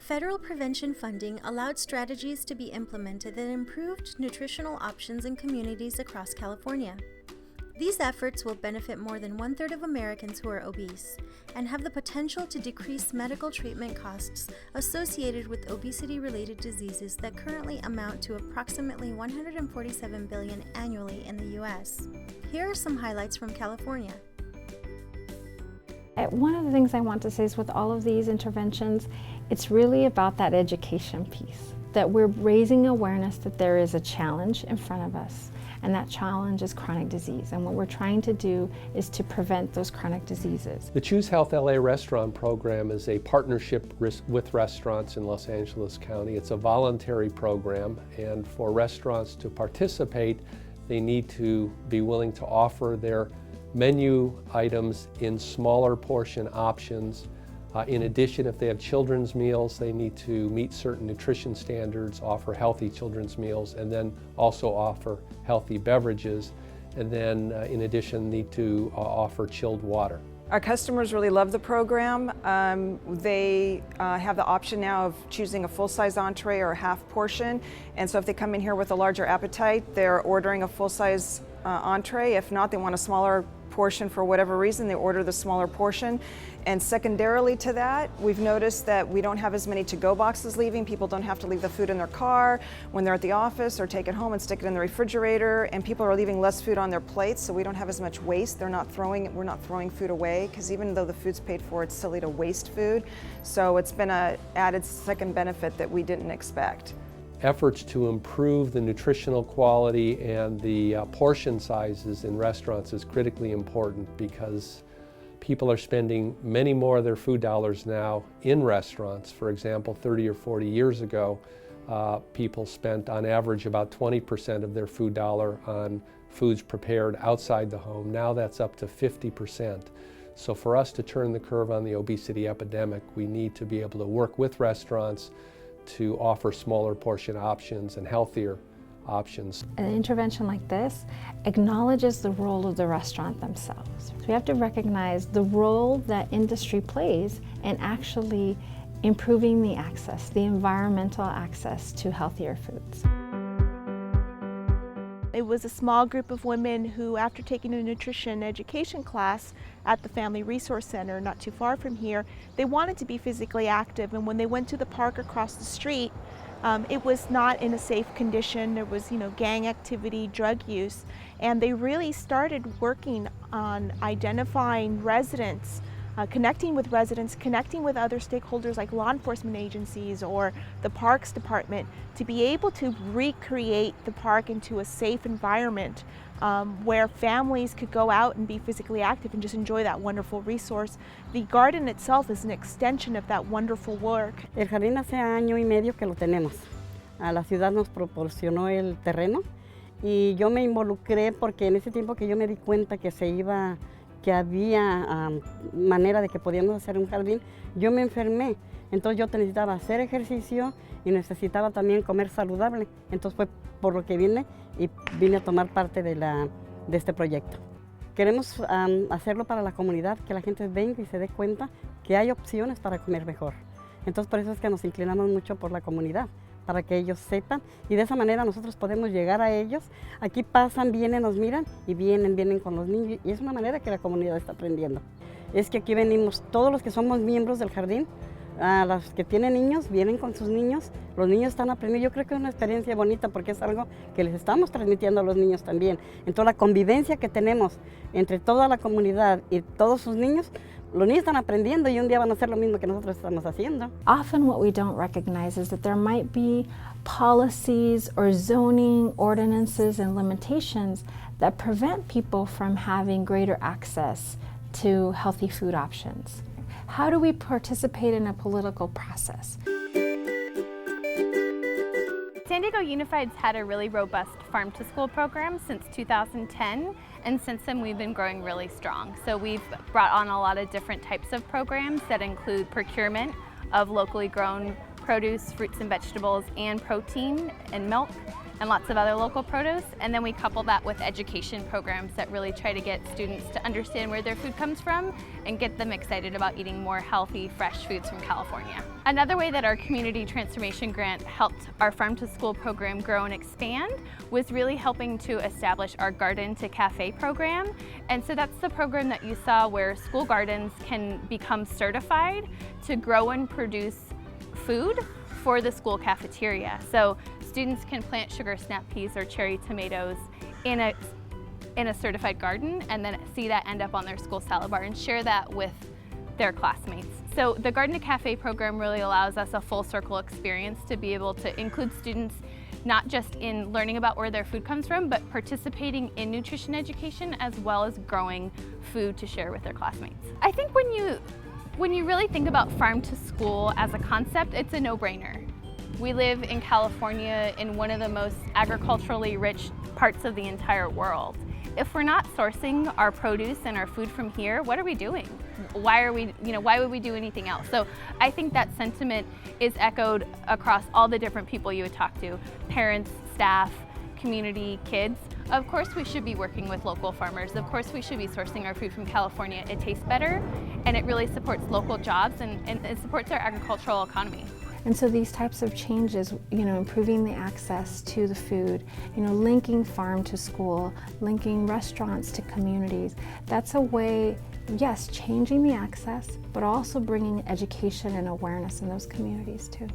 Federal prevention funding allowed strategies to be implemented that improved nutritional options in communities across California. These efforts will benefit more than 1/3 of Americans who are obese and have the potential to decrease medical treatment costs associated with obesity-related diseases that currently amount to approximately $147 billion annually in the U.S. Here are some highlights from California. One of the things I want to say is with all of these interventions, it's really about that education piece, that we're raising awareness that there is a challenge in front of us, and that challenge is chronic disease. And what we're trying to do is to prevent those chronic diseases. The Choose Health LA Restaurant Program is a partnership with restaurants in Los Angeles County. It's a voluntary program, and for restaurants to participate, they need to be willing to offer their menu items in smaller portion options. In addition, if they have children's meals, they need to meet certain nutrition standards, offer healthy children's meals, and then also offer healthy beverages. And then, in addition, need to offer chilled water. Our customers really love the program. They have the option now of choosing a full-size entree or a half portion. And so if they come in here with a larger appetite, they're ordering a full-size entree. If not, they want a smaller portion for whatever reason, they order the smaller portion. And secondarily to that, we've noticed that we don't have as many to-go boxes leaving. People don't have to leave the food in their car when they're at the office, or take it home and stick it in the refrigerator. And people are leaving less food on their plates, so we don't have as much waste. We're not throwing food away, because even though the food's paid for, it's silly to waste food. So it's been an added second benefit that we didn't expect. Efforts to improve the nutritional quality and the portion sizes in restaurants is critically important, because people are spending many more of their food dollars now in restaurants. For example, 30 or 40 years ago, people spent on average about 20% of their food dollar on foods prepared outside the home. Now that's up to 50%. So for us to turn the curve on the obesity epidemic, we need to be able to work with restaurants to offer smaller portion options and healthier options. An intervention like this acknowledges the role of the restaurant themselves. So we have to recognize the role that industry plays in actually improving the access, the environmental access to healthier foods. It was a small group of women who, after taking a nutrition education class at the Family Resource Center not too far from here, they wanted to be physically active, and when they went to the park across the street, it was not in a safe condition. There was, gang activity, drug use, and they really started working on identifying residents, connecting with residents, connecting with other stakeholders like law enforcement agencies or the Parks Department, to be able to recreate the park into a safe environment where families could go out and be physically active and just enjoy that wonderful resource. The garden itself is an extension of that wonderful work. El jardín hace año y medio que lo tenemos. La ciudad nos proporcionó el terreno y yo me involucré porque en ese tiempo que yo me di cuenta que había manera de que podíamos hacer un jardín, yo me enfermé. Entonces yo necesitaba hacer ejercicio y necesitaba también comer saludable. Entonces fue por lo que vine a tomar parte de este proyecto. Queremos hacerlo para la comunidad, que la gente venga y se dé cuenta que hay opciones para comer mejor. Entonces por eso es que nos inclinamos mucho por la comunidad, para que ellos sepan, y de esa manera nosotros podemos llegar a ellos. Aquí pasan, vienen, nos miran y vienen con los niños, y es una manera que la comunidad está aprendiendo. Es que aquí venimos todos los que somos miembros del jardín, a los que tienen niños, vienen con sus niños, los niños están aprendiendo. Yo creo que es una experiencia bonita porque es algo que les estamos transmitiendo a los niños también. Entonces la convivencia que tenemos entre toda la comunidad y todos sus niños, los niños están aprendiendo y un día van a hacer lo mismo que nosotros estamos haciendo. Often what we don't recognize is that there might be policies or zoning ordinances and limitations that prevent people from having greater access to healthy food options. How do we participate in a political process? San Diego Unified's had a really robust farm-to-school program since 2010, and since then we've been growing really strong. So we've brought on a lot of different types of programs that include procurement of locally grown produce, fruits and vegetables, and protein and milk. and lots of other local produce. And then we couple that with education programs that really try to get students to understand where their food comes from and get them excited about eating more healthy, fresh foods from California. Another way that our Community Transformation Grant helped our Farm to School program grow and expand was really helping to establish our Garden to Cafe program. And so that's the program that you saw where school gardens can become certified to grow and produce food for the school cafeteria. So students can plant sugar snap peas or cherry tomatoes in a certified garden and then see that end up on their school salad bar and share that with their classmates. So the Garden to Cafe program really allows us a full circle experience to be able to include students not just in learning about where their food comes from, but participating in nutrition education as well as growing food to share with their classmates. I think when you really think about farm to school as a concept, it's a no-brainer. We live in California in one of the most agriculturally rich parts of the entire world. If we're not sourcing our produce and our food from here, what are we doing? Why would we do anything else? So I think that sentiment is echoed across all the different people you would talk to, parents, staff, community, kids. Of course we should be working with local farmers. Of course we should be sourcing our food from California. It tastes better and it really supports local jobs and it supports our agricultural economy. And so these types of changes, improving the access to the food, linking farm to school, linking restaurants to communities, that's a way, yes, changing the access, but also bringing education and awareness in those communities too.